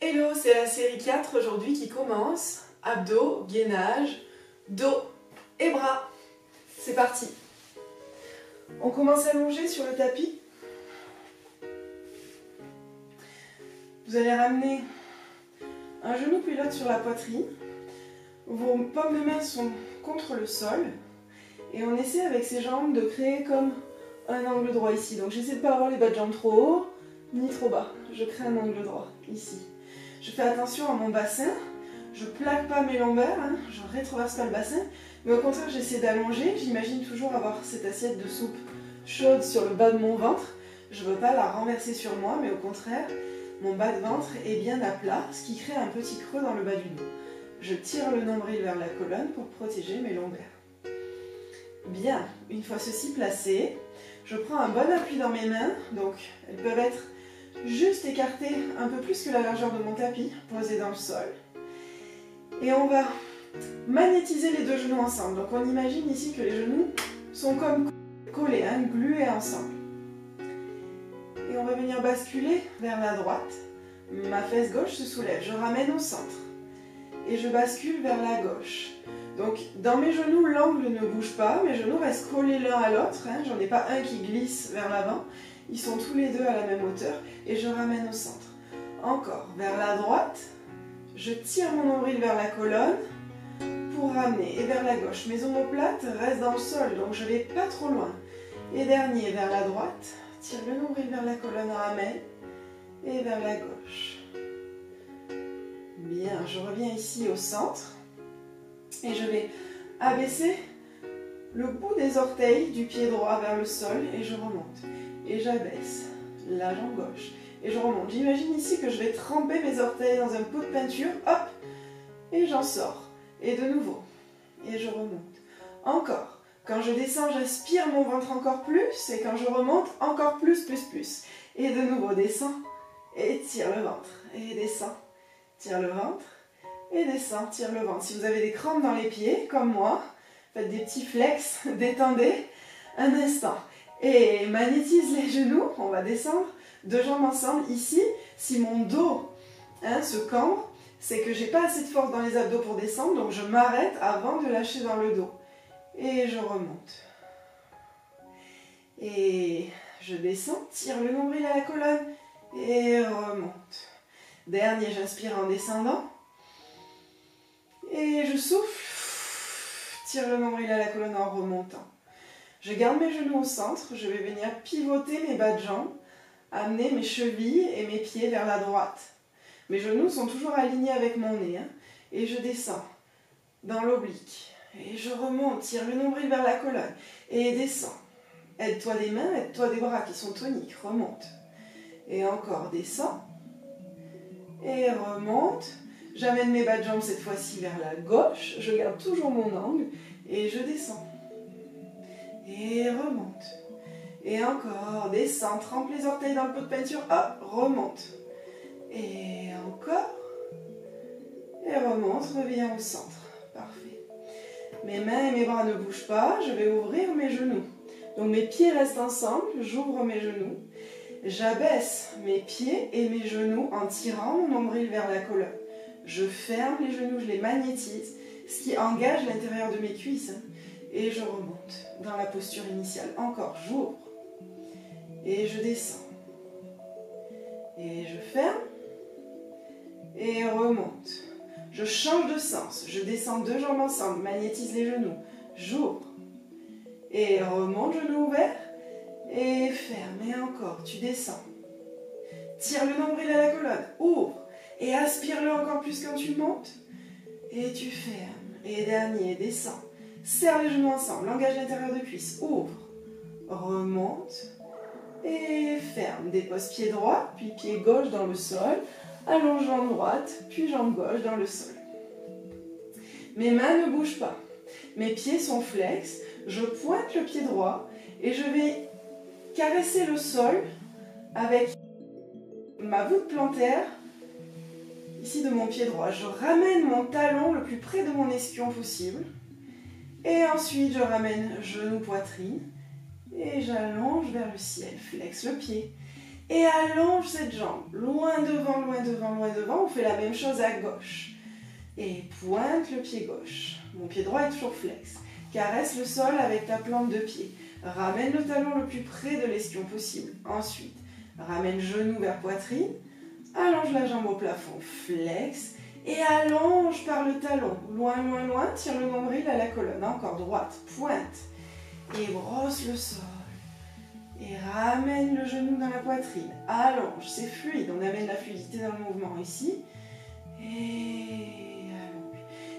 Hello, c'est la série 4 aujourd'hui qui commence. Abdos, gainage, dos et bras. C'est parti. On commence allongé sur le tapis. Vous allez ramener un genou puis l'autre sur la poitrine. Vos paumes de main sont contre le sol. Et on essaie avec ses jambes de créer comme un angle droit ici. Donc j'essaie de ne pas avoir les bas de jambes trop haut ni trop bas. Je crée un angle droit ici. Je fais attention à mon bassin. Je plaque pas mes lombaires, hein. Je ne rétroverse pas le bassin. Mais au contraire, j'essaie d'allonger. J'imagine toujours avoir cette assiette de soupe chaude sur le bas de mon ventre. Je ne veux pas la renverser sur moi, mais au contraire, mon bas de ventre est bien à plat, ce qui crée un petit creux dans le bas du dos. Je tire le nombril vers la colonne pour protéger mes lombaires. Bien, une fois ceci placé, je prends un bon appui dans mes mains, donc elles peuvent être juste écartées un peu plus que la largeur de mon tapis, posées dans le sol. Et on va magnétiser les deux genoux ensemble. Donc on imagine ici que les genoux sont comme collés, hein, glués ensemble. Et on va venir basculer vers la droite. Ma fesse gauche se soulève, je ramène au centre. Et je bascule vers la gauche. Donc dans mes genoux, l'angle ne bouge pas, mes genoux restent collés l'un à l'autre, hein, j'en ai pas un qui glisse vers l'avant, ils sont tous les deux à la même hauteur et je ramène au centre. Encore, vers la droite, je tire mon nombril vers la colonne pour ramener et vers la gauche. Mes omoplates restent dans le sol, donc je vais pas trop loin. Et dernier, vers la droite, tire le nombril vers la colonne, ramène et vers la gauche. Bien, je reviens ici au centre. Et je vais abaisser le bout des orteils du pied droit vers le sol et je remonte. Et j'abaisse la jambe gauche et je remonte. J'imagine ici que je vais tremper mes orteils dans un pot de peinture, hop, et j'en sors. Et de nouveau, et je remonte. Encore. Quand je descends, j'aspire mon ventre encore plus et quand je remonte, encore plus. Et de nouveau, descends et tire le ventre. Et descends, tire le ventre. Et descends, tire le ventre. Si vous avez des crampes dans les pieds, comme moi, faites des petits flex, détendez un instant. Et magnétise les genoux, on va descendre, deux jambes ensemble. Ici, si mon dos se cambre, c'est que j'ai pas assez de force dans les abdos pour descendre, donc je m'arrête avant de lâcher dans le dos. Et je remonte. Et je descends, tire le nombril à la colonne et remonte. Dernier, j'inspire en descendant. Et je souffle, tire le nombril à la colonne en remontant. Je garde mes genoux au centre, je vais venir pivoter mes bas de jambes, amener mes chevilles et mes pieds vers la droite. Mes genoux sont toujours alignés avec mon nez, hein, et je descends dans l'oblique. Et je remonte, tire le nombril vers la colonne et descends. Aide-toi des mains, aide-toi des bras qui sont toniques, remonte. Et encore, descends et remonte. J'amène mes bas de jambes cette fois-ci vers la gauche, je garde toujours mon angle et je descends. Et remonte. Et encore, descends, trempe les orteils dans le pot de peinture, hop, remonte. Et encore. Et remonte, reviens au centre. Parfait. Mes mains et mes bras ne bougent pas, je vais ouvrir mes genoux. Donc mes pieds restent ensemble, j'ouvre mes genoux. J'abaisse mes pieds et mes genoux en tirant mon nombril vers la colonne. Je ferme les genoux, je les magnétise, ce qui engage l'intérieur de mes cuisses. Et je remonte dans la posture initiale. Encore, j'ouvre. Et je descends. Et je ferme. Et remonte. Je change de sens. Je descends deux jambes ensemble, magnétise les genoux. J'ouvre. Et remonte, genoux ouverts. Et ferme. Et encore, tu descends. Tire le nombril à la colonne. Ouvre. Et aspire-le encore plus quand tu montes. Et tu fermes. Et dernier, descends. Serre les genoux ensemble. Engage l'intérieur de cuisse. Ouvre. Remonte. Et ferme. Dépose pied droit, puis pied gauche dans le sol. Allonge jambe droite, puis jambe gauche dans le sol. Mes mains ne bougent pas. Mes pieds sont flex. Je pointe le pied droit. Et je vais caresser le sol avec ma voûte plantaire ici de mon pied droit. Je ramène mon talon le plus près de mon ischion possible. Et ensuite, je ramène genou, poitrine. Et j'allonge vers le ciel. Flex le pied. Et allonge cette jambe. Loin devant, loin devant, loin devant. On fait la même chose à gauche. Et pointe le pied gauche. Mon pied droit est toujours flex. Caresse le sol avec ta plante de pied. Ramène le talon le plus près de l'espion possible. Ensuite, ramène genou vers poitrine. Allonge la jambe au plafond. Flex. Et allonge par le talon. Loin, loin, loin. Tire le nombril à la colonne. Encore droite. Pointe. Et brosse le sol. Et ramène le genou dans la poitrine. Allonge. C'est fluide. On amène la fluidité dans le mouvement ici. Et allonge.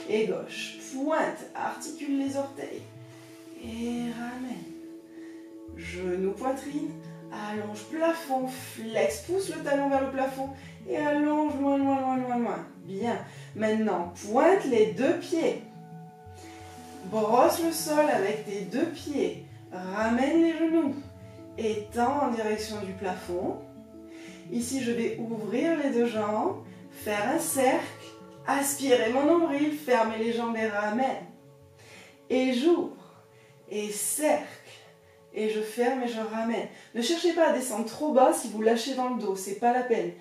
Et gauche. Pointe. Articule les orteils. Et ramène. Genou, poitrine. Allonge, plafond, flex. Pousse le talon vers le plafond. Et allonge loin, loin, loin, loin, loin. Bien. Maintenant, pointe les deux pieds. Brosse le sol avec tes deux pieds. Ramène les genoux. Étends en direction du plafond. Ici, je vais ouvrir les deux jambes. Faire un cercle. Aspirer mon nombril. Fermer les jambes et ramène. Et j'ouvre. Et cercle. Et je ferme et je ramène. Ne cherchez pas à descendre trop bas si vous lâchez dans le dos. C'est pas la peine.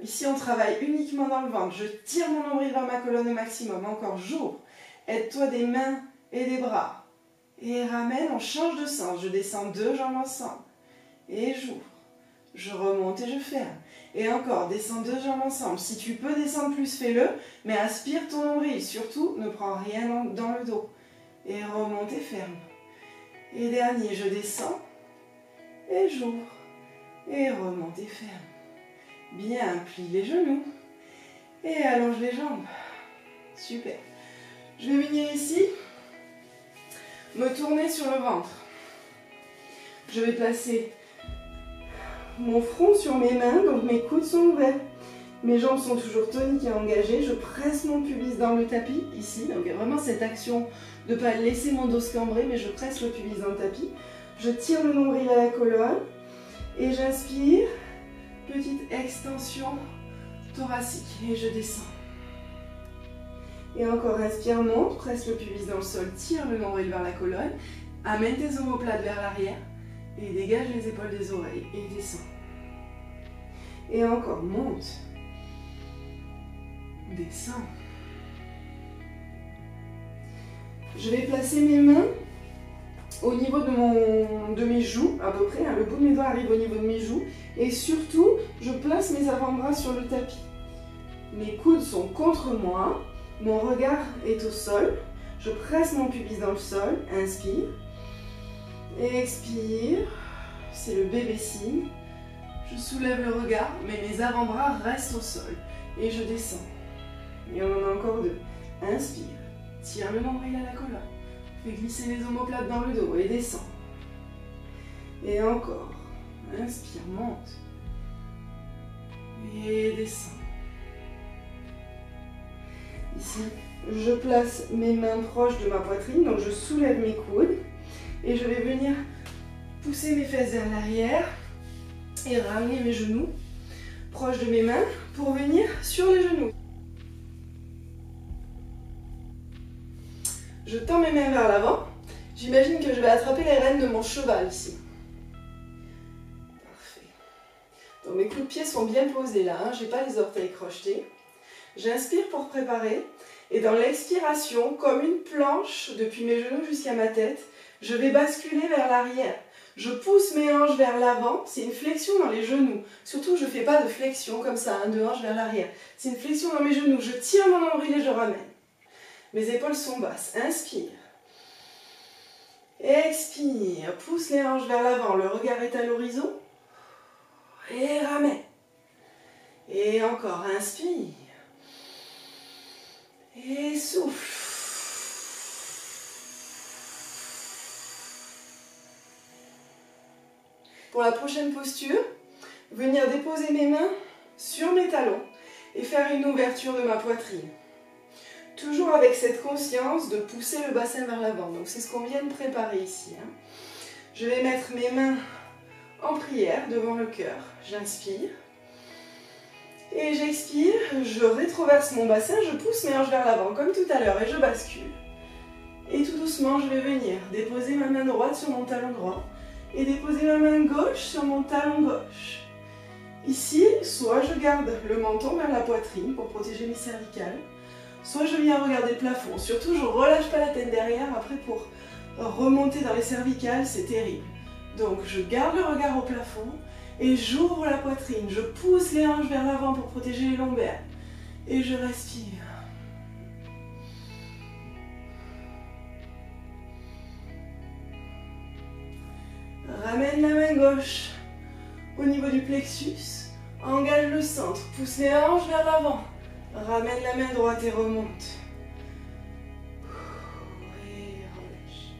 Ici, on travaille uniquement dans le ventre. Je tire mon nombril vers ma colonne au maximum. Encore, j'ouvre. Aide-toi des mains et des bras. Et ramène, on change de sens. Je descends deux jambes ensemble. Et j'ouvre. Je remonte et je ferme. Et encore, descends deux jambes ensemble. Si tu peux descendre plus, fais-le. Mais aspire ton nombril. Surtout, ne prends rien dans le dos. Et remonte et ferme. Et dernier, je descends. Et j'ouvre. Et remonte et ferme. Bien, plie les genoux. Et allonge les jambes. Super. Je vais venir ici. Me tourner sur le ventre. Je vais placer mon front sur mes mains, donc mes coudes sont ouverts. Mes jambes sont toujours toniques et engagées. Je presse mon pubis dans le tapis, ici. Donc vraiment cette action de ne pas laisser mon dos se cambrer, mais je presse le pubis dans le tapis. Je tire le nombril à la colonne. Et j'inspire. Petite extension thoracique. Et je descends. Et encore, inspire, monte, presse le pubis dans le sol, tire le nombril vers la colonne. Amène tes omoplates vers l'arrière. Et dégage les épaules des oreilles. Et descends. Et encore, monte. Descends. Je vais placer mes mains au niveau de mes joues, à peu près. Le bout de mes doigts arrive au niveau de mes joues. Et surtout, je place mes avant-bras sur le tapis. Mes coudes sont contre moi. Mon regard est au sol. Je presse mon pubis dans le sol. Inspire. Expire. C'est le bébé signe. Je soulève le regard, mais mes avant-bras restent au sol. Et je descends. Et on en a encore deux. Inspire. Tire le nombril à la colonne. Fais glisser les omoplates dans le dos et descends. Et encore. Inspire, monte. Et descends. Ici, je place mes mains proches de ma poitrine, donc je soulève mes coudes. Et je vais venir pousser mes fesses vers l'arrière et ramener mes genoux proches de mes mains pour venir sur les genoux. Je tends mes mains vers l'avant. J'imagine que je vais attraper les rênes de mon cheval ici. Parfait. Donc mes coups de pied sont bien posés là, je n'ai pas les orteils crochetés. J'inspire pour préparer. Et dans l'expiration, comme une planche depuis mes genoux jusqu'à ma tête, je vais basculer vers l'arrière. Je pousse mes hanches vers l'avant, c'est une flexion dans les genoux. Surtout, je ne fais pas de flexion comme ça, de hanches vers l'arrière. C'est une flexion dans mes genoux. Je tire mon nombril et je ramène. Mes épaules sont basses. Inspire. Expire. Pousse les hanches vers l'avant. Le regard est à l'horizon. Et ramène. Et encore, inspire. Et souffle. Pour la prochaine posture, venir déposer mes mains sur mes talons et faire une ouverture de ma poitrine. Toujours avec cette conscience de pousser le bassin vers l'avant. Donc c'est ce qu'on vient de préparer ici. Je vais mettre mes mains en prière devant le cœur. J'inspire. Et j'expire, je rétroverse mon bassin, je pousse mes hanches vers l'avant comme tout à l'heure et je bascule. Et tout doucement, je vais venir déposer ma main droite sur mon talon droit et déposer ma main gauche sur mon talon gauche. Ici, soit je garde le menton vers la poitrine pour protéger mes cervicales, soit je viens regarder le plafond. Surtout, je ne relâche pas la tête derrière. Après, pour remonter dans les cervicales, c'est terrible. Donc, je garde le regard au plafond et j'ouvre la poitrine. Je pousse les hanches vers l'avant pour protéger les lombaires. Et je respire. Ramène la main gauche au niveau du plexus. Engage le centre. Pousse les hanches vers l'avant. Ramène la main droite et remonte. Et relâche.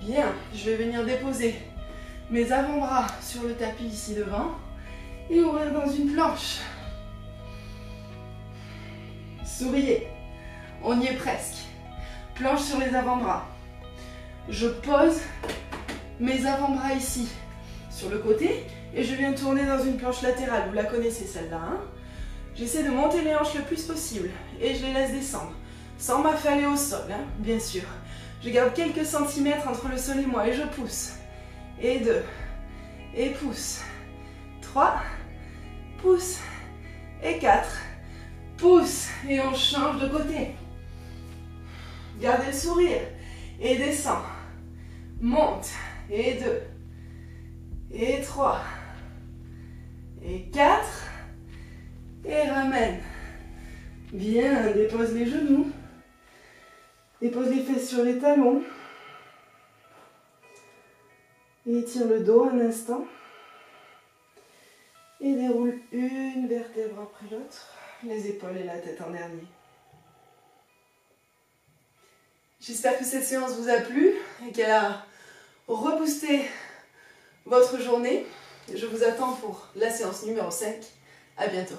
Bien, je vais venir déposer mes avant-bras sur le tapis ici devant et ouvrir dans une planche. Souriez, on y est presque. Planche sur les avant-bras. Je pose mes avant-bras ici sur le côté et je viens tourner dans une planche latérale. Vous la connaissez celle-là, hein? J'essaie de monter les hanches le plus possible et je les laisse descendre, sans m'affaler au sol, hein, bien sûr. Je garde quelques centimètres entre le sol et moi et je pousse. Et 2, et pousse. 3, pousse. Et 4, pousse. Et on change de côté. Gardez le sourire et descend. Monte. Et 2, et 3, et 4. Et ramène. Bien, dépose les genoux. Dépose les fesses sur les talons. Et étire le dos un instant. Et déroule une vertèbre après l'autre. Les épaules et la tête en dernier. J'espère que cette séance vous a plu et qu'elle a reboosté votre journée. Je vous attends pour la séance numéro 5. À bientôt.